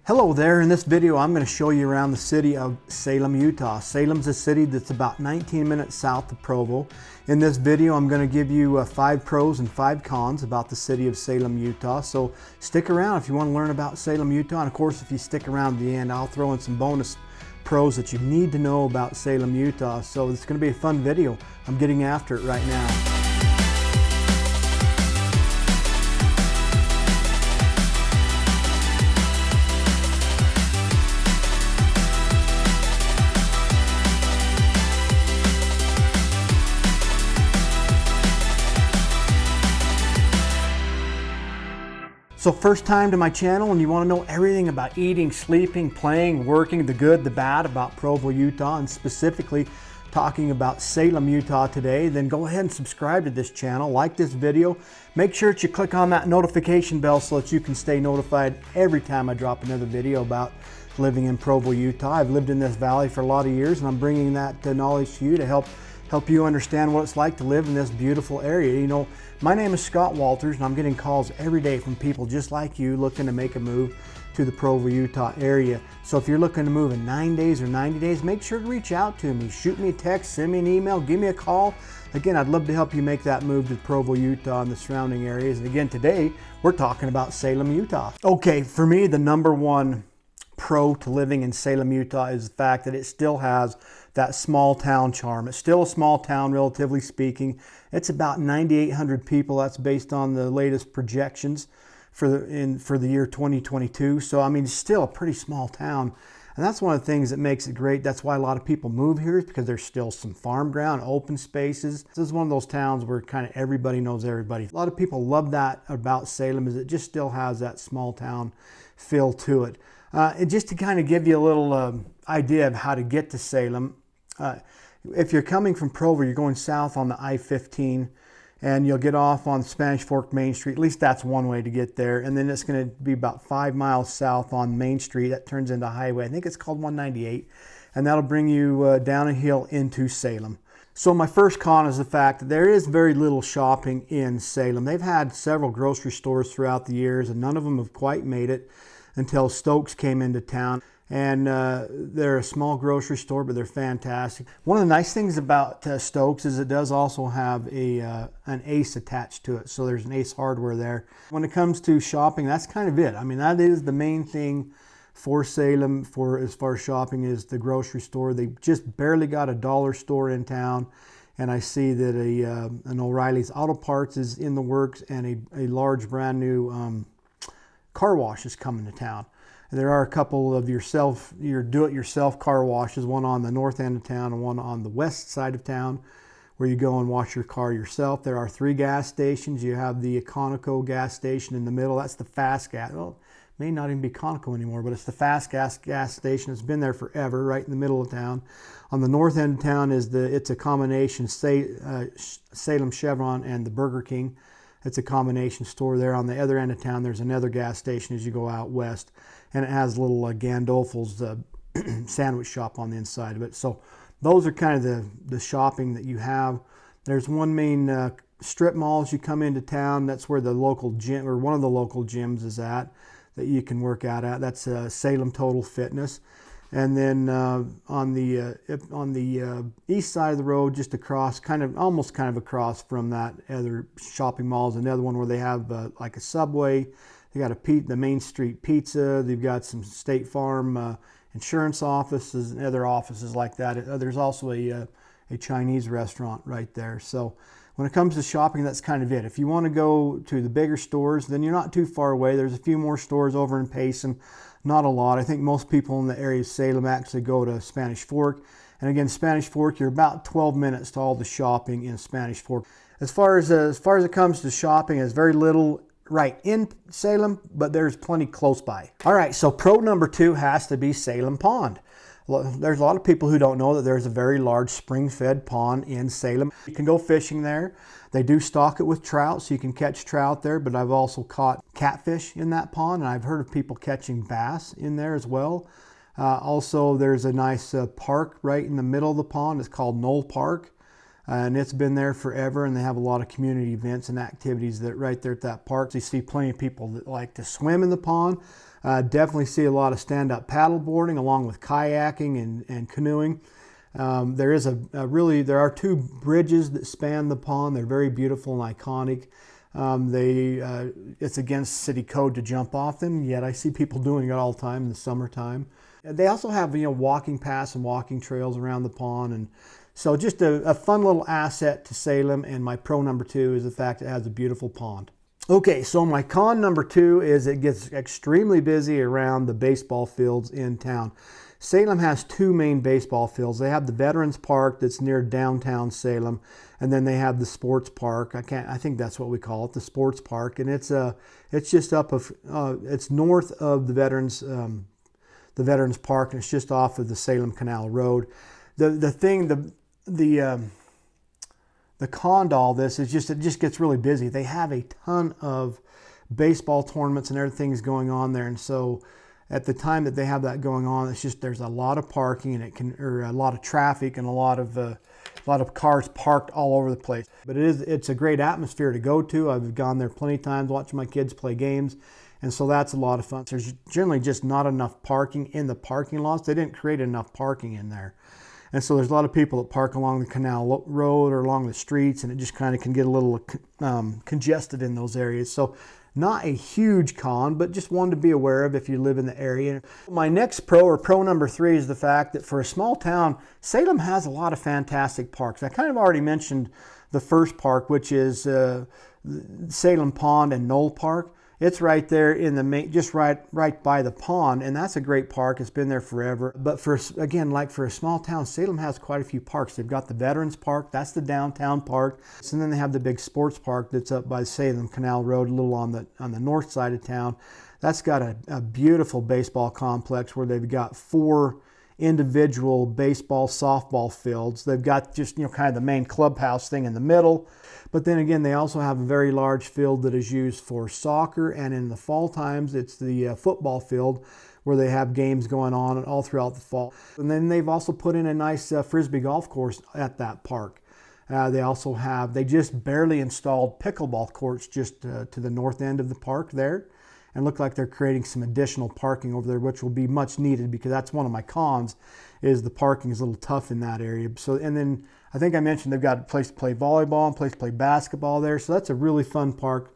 Hello there. In this video I'm going to show you around the city of Salem, Utah. Salem's a city that's about 19 minutes south of Provo. In this video I'm going to give you 5 pros and 5 cons about the city of Salem, Utah. So stick around if you want to learn about Salem, Utah. And of course, if you stick around to the end, I'll throw in some bonus pros that you need to know about Salem, Utah. So it's going to be a fun video. I'm getting after it right now. So first time to my channel and you want to know everything about eating, sleeping, playing, working, the good, the bad about Provo, Utah, and specifically talking about Salem, Utah today, then go ahead and subscribe to this channel, like this video. Make sure that you click on that notification bell so that you can stay notified every time I drop another video about living in Provo, Utah. I've lived in this valley for a lot of years and I'm bringing that knowledge to you to help you understand what it's like to live in this beautiful area. You know, my name is Scott Walters and I'm getting calls every day from people just like you looking to make a move to the Provo, Utah area. So if you're looking to move in 9 days or 90 days, make sure to reach out to me. Shoot me a text, send me an email, give me a call. Again, I'd love to help you make that move to Provo, Utah and the surrounding areas. And again, today we're talking about Salem, Utah. Okay, for me, the number one pro to living in Salem, Utah is the fact that it still has that small town charm. It's still a small town, relatively speaking. It's about 9,800 people. That's based on the latest projections for the year 2022. So I mean, it's still a pretty small town, and that's one of the things that makes it great. That's why a lot of people move here, is because there's still some farm ground, open spaces. This is one of those towns where kind of everybody knows everybody. A lot of people love that about Salem, is it just still has that small town feel to it. And just to kind of give you a little idea of how to get to Salem, if you're coming from Provo, you're going south on the I-15 and you'll get off on Spanish Fork Main Street. At least that's one way to get there. And then it's going to be about 5 miles south on Main Street. That turns into highway. I think it's called 198. And that'll bring you down a hill into Salem. So my first con is the fact that there is very little shopping in Salem. They've had several grocery stores throughout the years and none of them have quite made it until Stokes came into town. And they're a small grocery store, but they're fantastic. One of the nice things about Stokes is it does also have an Ace attached to it. So there's an Ace Hardware there. When it comes to shopping, that's kind of it. I mean, that is the main thing for Salem as far as shopping is the grocery store. They just barely got a dollar store in town. And I see that an O'Reilly's Auto Parts is in the works and a large brand new car wash is coming to town. There are a couple of your do-it-yourself car washes, one on the north end of town and one on the west side of town, where you go and wash your car yourself. There are 3 gas stations. You have the Conoco gas station in the middle. That's the fast gas. Well, it may not even be Conoco anymore, but it's the fast gas station. It's been there forever, right in the middle of town. On the north end of town it's a combination Salem Chevron and the Burger King. It's a combination store there. On the other end of town, there's another gas station as you go out west, and it has a little Gandolfo's sandwich shop on the inside of it. So those are kind of the shopping that you have. There's one main strip mall as you come into town. That's where the local gym, or one of the local gyms, is at that you can work out at. That's Salem Total Fitness. And then on the east side of the road, just across, almost across from that other shopping mall, is another one where they have like a Subway. They got the Main Street Pizza. They've got some State Farm insurance offices and other offices like that. There's also a Chinese restaurant right there. So when it comes to shopping, that's kind of it. If you want to go to the bigger stores, then you're not too far away. There's a few more stores over in Payson. Not a lot. I think most people in the area of Salem actually go to Spanish Fork. And again, Spanish Fork, you're about 12 minutes to all the shopping in Spanish Fork. As far as it comes to shopping, there's very little right in Salem, but there's plenty close by. All right, so pro number 2 has to be Salem Pond. There's a lot of people who don't know that there's a very large spring-fed pond in Salem. You can go fishing there. They do stock it with trout, so you can catch trout there, but I've also caught catfish in that pond, and I've heard of people catching bass in there as well. Also, there's a nice park right in the middle of the pond. It's called Knoll Park. and it's been there forever, and they have a lot of community events and activities that right there at that park. So you see plenty of people that like to swim in the pond, Definitely see a lot of stand-up paddle boarding along with kayaking and canoeing. There is there are two bridges that span the pond. They're very beautiful and iconic. It's against city code to jump off them, yet I see people doing it all the time in the summertime. They also have, walking paths and walking trails around the pond, and so just a fun little asset to Salem. And my pro number 2 is the fact it has a beautiful pond. Okay, so my con number 2 is it gets extremely busy around the baseball fields in town. Salem has 2 main baseball fields. They have the Veterans Park that's near downtown Salem, and then they have the sports park. I think that's what we call it, the sports park, and it's just it's north of the Veterans Park, and it's just off of the Salem Canal Road. The con to all this is it just gets really busy. They have a ton of baseball tournaments and everything's going on there, and so at the time that they have that going on, there's a lot of parking, and a lot of traffic, and a lot of cars parked all over the place. But it's a great atmosphere to go to. I've gone there plenty of times watching my kids play games, and so that's a lot of fun. There's generally just not enough parking in the parking lots. They didn't create enough parking in there. And so there's a lot of people that park along the canal road or along the streets, and it just kind of can get a little congested in those areas. So not a huge con, but just one to be aware of if you live in the area. My next pro number 3 is the fact that for a small town, Salem has a lot of fantastic parks. I kind of already mentioned the first park, which is Salem Pond and Knoll Park. It's right there in the just right by the pond, and that's a great park. It's been there forever. But for a small town, Salem has quite a few parks. They've got the Veterans Park, that's the downtown park, and then they have the big sports park that's up by Salem Canal Road, a little on the north side of town. That's got a beautiful baseball complex where they've got 4 individual baseball, softball fields. They've got just kind of the main clubhouse thing in the middle. But then again, they also have a very large field that is used for soccer, and in the fall times, it's the football field where they have games going on all throughout the fall. And then they've also put in a nice frisbee golf course at that park. They just barely installed pickleball courts just to the north end of the park there, and look like they're creating some additional parking over there, which will be much needed, because that's one of my cons, is the parking is a little tough in that area. So, and then I think I mentioned they've got a place to play volleyball and a place to play basketball there. So that's a really fun park.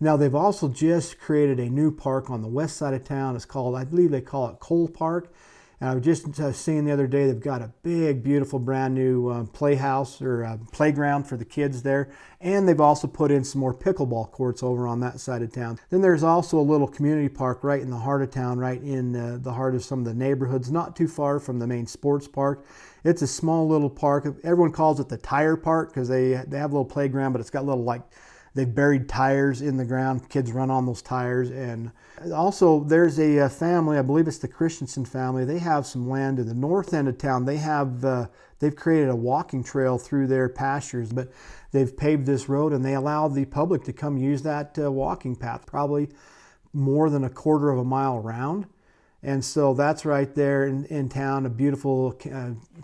Now they've also just created a new park on the west side of town. It's called, I believe they call it Cole Park. And I was just seeing the other day, they've got a big, beautiful, brand new playhouse or playground for the kids there. And they've also put in some more pickleball courts over on that side of town. Then there's also a little community park right in the heart of town, right in the heart of some of the neighborhoods, not too far from the main sports park. It's a small little park. Everyone calls it the tire park because they have a little playground, but it's got little, they've buried tires in the ground. Kids run on those tires. And also there's a family, I believe it's the Christensen family. They have some land in the north end of town. They've created a walking trail through their pastures, but they've paved this road, and they allow the public to come use that walking path, probably more than a quarter of a mile around. And so that's right there in town, a beautiful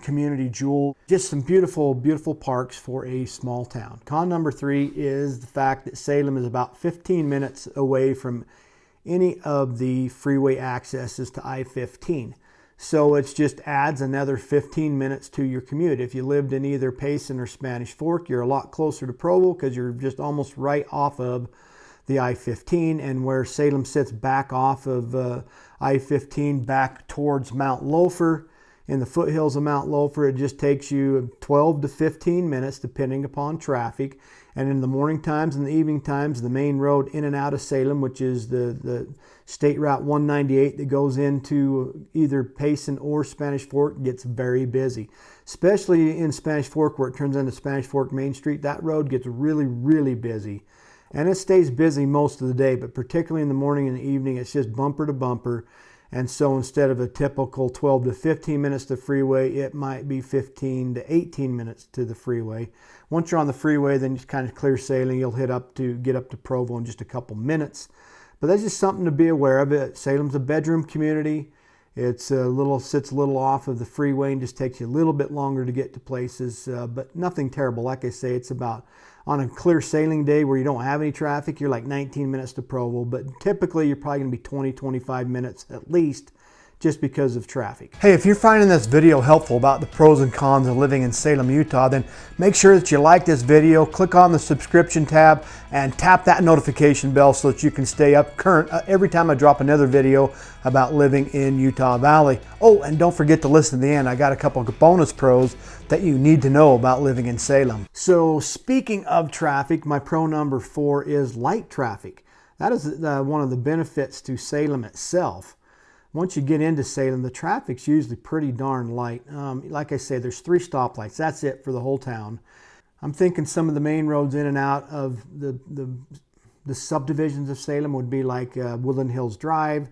community jewel. Just some beautiful, beautiful parks for a small town. Con number 3 is the fact that Salem is about 15 minutes away from any of the freeway accesses to I-15. So it just adds another 15 minutes to your commute. If you lived in either Payson or Spanish Fork, you're a lot closer to Provo because you're just almost right off of the I-15, and where Salem sits back off of I-15 back towards Mount Loafer, in the foothills of Mount Loafer, it just takes you 12 to 15 minutes depending upon traffic. And in the morning times and the evening times, the main road in and out of Salem, which is the State Route 198 that goes into either Payson or Spanish Fork, gets very busy. Especially in Spanish Fork, where it turns into Spanish Fork Main Street, that road gets really, really busy. And it stays busy most of the day, but particularly in the morning and the evening, it's just bumper to bumper. And so instead of a typical 12 to 15 minutes to freeway, it might be 15 to 18 minutes to the freeway. Once you're on the freeway, then you kind of clear sailing. You'll get up to Provo in just a couple minutes. But that's just something to be aware of. Salem's a bedroom community. It's sits a little off of the freeway and just takes you a little bit longer to get to places, but nothing terrible. Like I say, it's about, on a clear sailing day where you don't have any traffic, you're like 19 minutes to Provo, but typically you're probably going to be 20-25 minutes at least, just because of traffic. Hey, if you're finding this video helpful about the pros and cons of living in Salem, Utah, then make sure that you like this video, click on the subscription tab, and tap that notification bell so that you can stay up current every time I drop another video about living in Utah Valley. Oh, and don't forget to listen to the end. I got a couple of bonus pros that you need to know about living in Salem. So speaking of traffic, my pro number 4 is light traffic. That is one of the benefits to Salem itself. Once you get into Salem, the traffic's usually pretty darn light. Like I say, there's 3 stoplights. That's it for the whole town. I'm thinking some of the main roads in and out of the subdivisions of Salem would be like Woodland Hills Drive,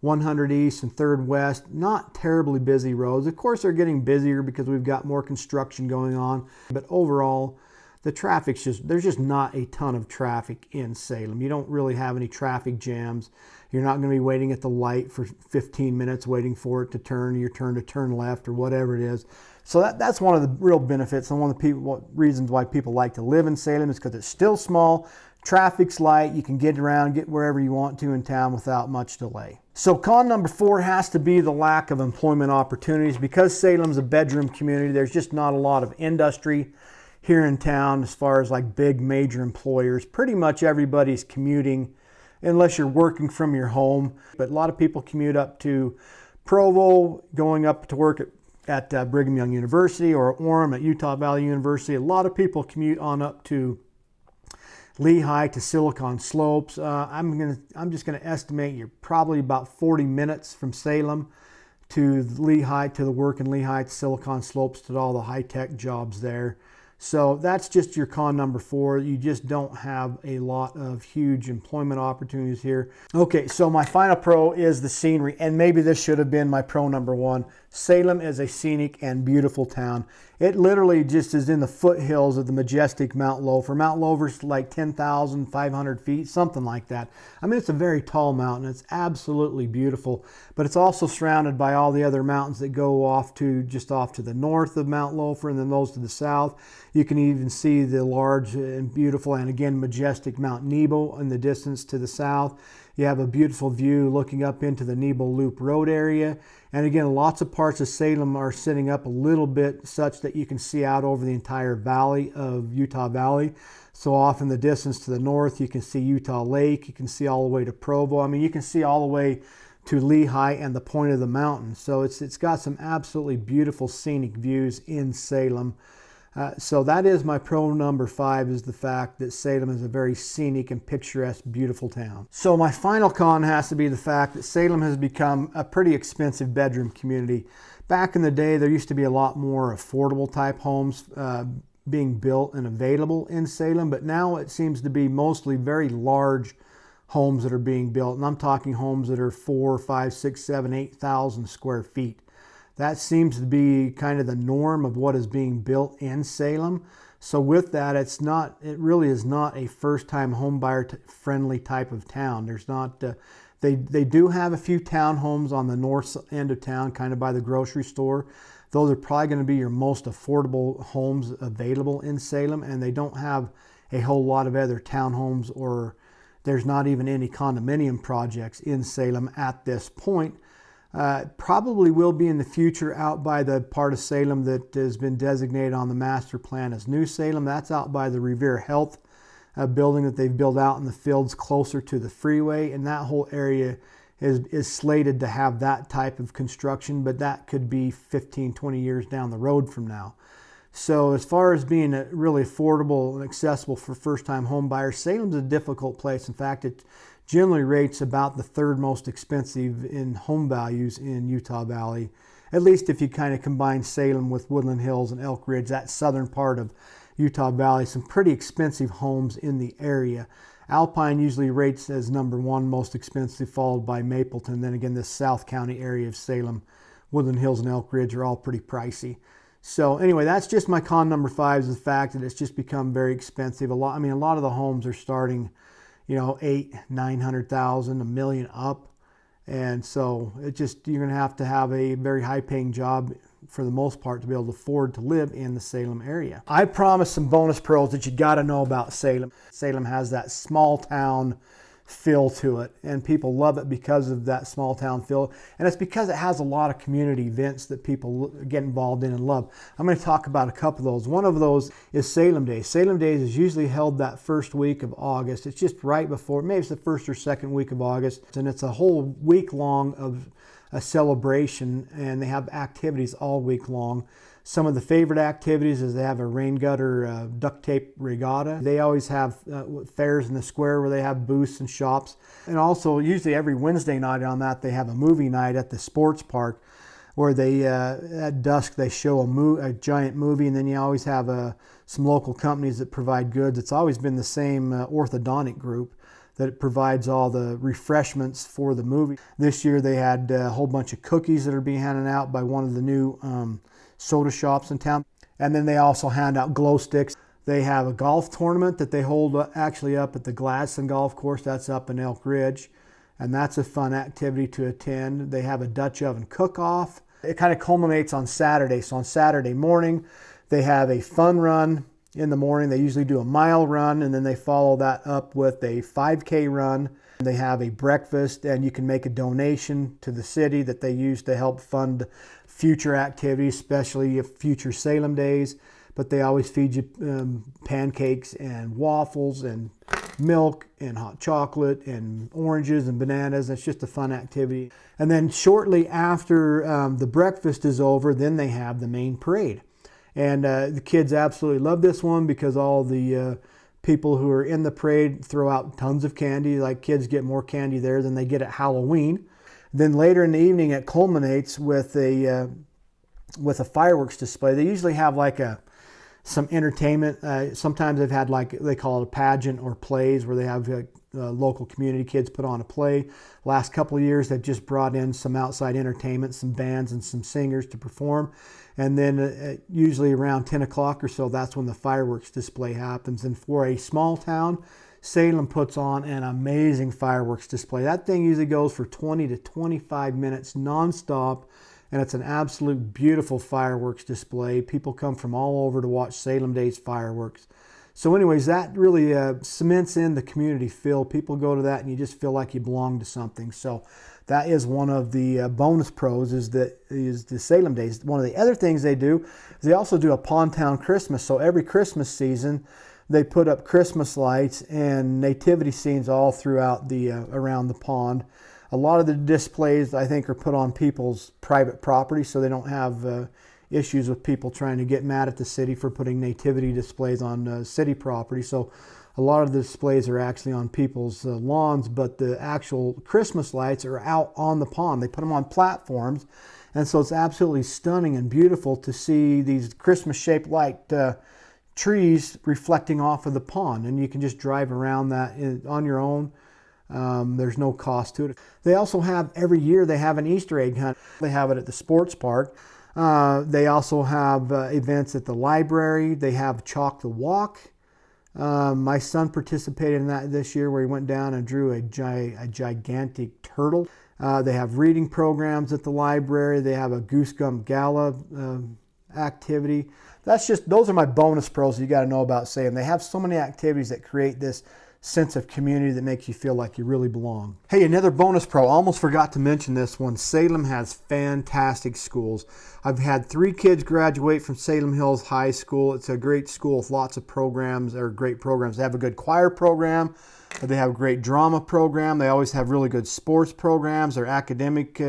100 East and 3rd West. Not terribly busy roads. Of course, they're getting busier because we've got more construction going on. But overall, the traffic's there's just not a ton of traffic in Salem. You don't really have any traffic jams. You're not going to be waiting at the light for 15 minutes waiting for it to turn, your turn to turn left or whatever it is. So that's one of the real benefits and one of the reasons why people like to live in Salem is because it's still small, traffic's light, you can get around, get wherever you want to in town without much delay. So con number 4 has to be the lack of employment opportunities. Because Salem's a bedroom community, there's just not a lot of industry here in town as far as like big major employers. Pretty much everybody's commuting unless you're working from your home. But a lot of people commute up to Provo, going up to work at Brigham Young University or Orem at Utah Valley University. A lot of people commute on up to Lehigh to Silicon Slopes. I'm just gonna estimate you're probably about 40 minutes from Salem to Lehigh, to the work in Lehigh, to Silicon Slopes, to all the high-tech jobs there. So that's just your con number 4. You just don't have a lot of huge employment opportunities here. Okay, so my final pro is the scenery, and maybe this should have been my pro number 1. Salem is a scenic and beautiful town. It literally just is in the foothills of the majestic Mount Loafer. Mount Loafer's like 10,500 feet, something like that. I mean, it's a very tall mountain. It's absolutely beautiful, but it's also surrounded by all the other mountains that go off to just off to the north of Mount Loafer and then those to the south. You can even see the large and beautiful and again majestic Mount Nebo in the distance to the south. You have a beautiful view looking up into the Nebo Loop Road area. And again, lots of parts of Salem are sitting up a little bit such that you can see out over the entire valley of Utah Valley. So off in the distance to the north, you can see Utah Lake. You can see all the way to Provo. I mean, you can see all the way to Lehigh and the point of the mountain. So it's got some absolutely beautiful scenic views in Salem. So that is my pro number 5, is the fact that Salem is a very scenic and picturesque, beautiful town. So my final con has to be the fact that Salem has become a pretty expensive bedroom community. Back in the day, there used to be a lot more affordable type homes being built and available in Salem, but now it seems to be mostly very large homes that are being built. And I'm talking homes that are 4, 5, 6, 7, 8,000 square feet. That seems to be kind of the norm of what is being built in Salem. So with that, it really is not a first-time home buyer friendly type of town. There's not, they do have a few townhomes on the north end of town, kind of by the grocery store. Those are probably going to be your most affordable homes available in Salem, and they don't have a whole lot of other townhomes, or there's not even any condominium projects in Salem at this point. Probably will be in the future out by the part of Salem that has been designated on the master plan as New Salem. That's out by the Revere Health building that they've built out in the fields closer to the freeway, and that whole area is slated to have that type of construction, but that could be 15, 20 years down the road from now. So as far as being really affordable and accessible for first-time home buyers, Salem's a difficult place. In fact, it generally rates about the 3rd most expensive in home values in Utah Valley, at least if you kind of combine Salem with Woodland Hills and Elk Ridge, that southern part of Utah Valley. Some pretty expensive homes in the area. Alpine usually rates as number 1 most expensive, followed by Mapleton. Then again, this South County area of Salem, Woodland Hills and Elk Ridge are all pretty pricey. So anyway, that's just my con number 5, is the fact that it's just become very expensive. A lot of the homes are starting, $800,000, $900,000, $1 million up. And so you're going to have a very high paying job for the most part to be able to afford to live in the Salem area. I promised some bonus pros that you got to know about Salem. Salem has that small town feel to it, and people love it because of that small town feel, and it's because it has a lot of community events that people get involved in and love. I'm going to talk about a couple of those. One of those is Salem Days. Salem Days is usually held that first week of August. It's just right before, maybe it's the first or second week of August, and it's a whole week long of a celebration, and they have activities all week long. Some of the favorite activities is they have a rain gutter duct tape regatta. They always have fairs in the square where they have booths and shops. And also usually every Wednesday night on that they have a movie night at the sports park where they at dusk they show a giant movie, and then you always have some local companies that provide goods. It's always been the same orthodontic group that provides all the refreshments for the movie. This year they had a whole bunch of cookies that are being handed out by one of the new soda shops in town. And then they also hand out glow sticks. They have a golf tournament that they hold actually up at the Gladstone Golf Course. That's up in Elk Ridge. And that's a fun activity to attend. They have a Dutch oven cook-off. It kind of culminates on Saturday. So on Saturday morning, they have a fun run in the morning. They usually do a mile run, and then they follow that up with a 5K run. They have a breakfast, and you can make a donation to the city that they use to help fund future activities, especially future Salem Days. But they always feed you pancakes and waffles and milk and hot chocolate and oranges and bananas. It's just a fun activity. And then shortly after the breakfast is over, then they have the main parade. And the kids absolutely love this one because all the people who are in the parade throw out tons of candy. Like kids get more candy there than they get at Halloween. Then later in the evening, it culminates with a fireworks display. They usually have like some entertainment. Sometimes they've had like they call it a pageant or plays where they have local community kids put on a play. Last couple of years, they've just brought in some outside entertainment, some bands and some singers to perform. And then usually around 10 o'clock or so, that's when the fireworks display happens. And for a small town, Salem puts on an amazing fireworks display. That thing usually goes for 20 to 25 minutes nonstop, and it's an absolute beautiful fireworks display. People come from all over to watch Salem Days fireworks. So anyways, that really cements in the community feel. People go to that and you just feel like you belong to something. So that is one of the bonus pros is the Salem Days. One of the other things they do is they also do a Pond Town Christmas. So every Christmas season, they put up Christmas lights and nativity scenes all throughout around the pond. A lot of the displays, I think, are put on people's private property, so they don't have issues with people trying to get mad at the city for putting nativity displays on city property. So a lot of the displays are actually on people's lawns, but the actual Christmas lights are out on the pond. They put them on platforms, and so it's absolutely stunning and beautiful to see these Christmas-shaped light trees reflecting off of the pond, and you can just drive around that on your own. There's no cost to it. They also have, every year they have an Easter egg hunt. They have it at the sports park. They also have events at the library. They have Chalk the Walk. My son participated in that this year where he went down and drew a gigantic turtle. They have reading programs at the library. They have a Goose Gump Gala activity. Those are my bonus pros you got to know about Salem. They have so many activities that create this sense of community that makes you feel like you really belong. Hey, another bonus pro, almost forgot to mention this one. Salem has fantastic schools. I've had 3 kids graduate from Salem Hills High School. It's a great school with lots of programs, or great programs. They have a good choir program. They have a great drama program. They always have really good sports programs. Their academic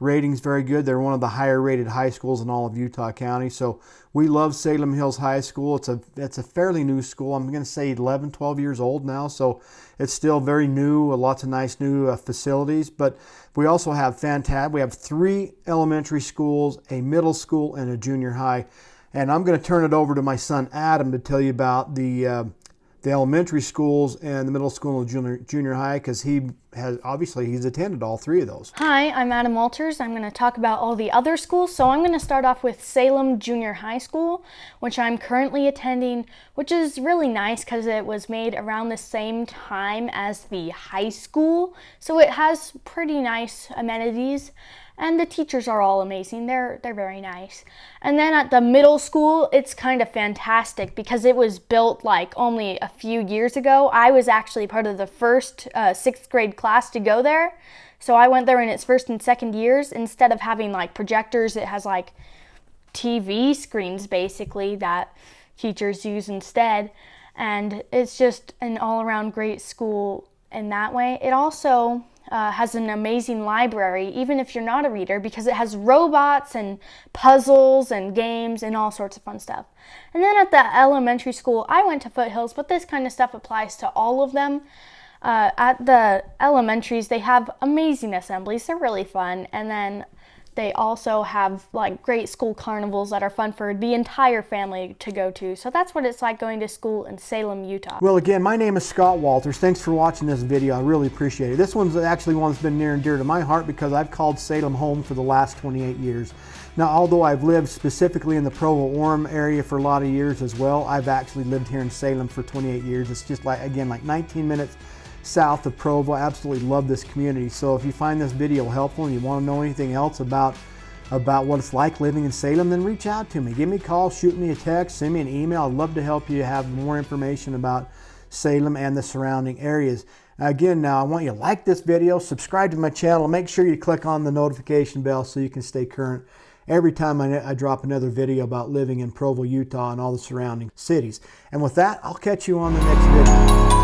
rating's very good. They're one of the higher rated high schools in all of Utah County. So we love Salem Hills High School. It's a fairly new school. I'm going to say 11, 12 years old now. So it's still very new, lots of nice new facilities. But we also have we have 3 elementary schools, a middle school, and a junior high. And I'm going to turn it over to my son Adam to tell you about the the elementary schools and the middle school and junior high, because he's attended all three of those. Hi, I'm Adam Walters. I'm going to talk about all the other schools. So I'm going to start off with Salem Junior High School, which I'm currently attending, which is really nice because it was made around the same time as the high school. So it has pretty nice amenities. And the teachers are all amazing. They're very nice. And then at the middle school, it's kind of fantastic because it was built like only a few years ago. I was actually part of the first 6th grade class to go there. So I went there in its first and second years. Instead of having like projectors, it has like TV screens basically that teachers use instead. And it's just an all-around great school in that way. It also has an amazing library, even if you're not a reader, because it has robots and puzzles and games and all sorts of fun stuff. And then at the elementary school, I went to Foothills, but this kind of stuff applies to all of them. At the elementaries, they have amazing assemblies. They're really fun. And then they also have like great school carnivals that are fun for the entire family to go to. So that's what it's like going to school in Salem, Utah. Well, again, my name is Scott Walters. Thanks for watching this video. I really appreciate it. This one's actually one that's been near and dear to my heart because I've called Salem home for the last 28 years. Now, although I've lived specifically in the Provo area for a lot of years as well, I've actually lived here in Salem for 28 years. It's just like 19 minutes south of Provo. I absolutely love this community. So if you find this video helpful and you want to know anything else about what it's like living in Salem, then reach out to me. Give me a call, shoot me a text, send me an email. I'd love to help you have more information about Salem and the surrounding areas. Again, now I want you to like this video, subscribe to my channel, make sure you click on the notification bell so you can stay current every time I drop another video about living in Provo, Utah and all the surrounding cities. And with that, I'll catch you on the next video.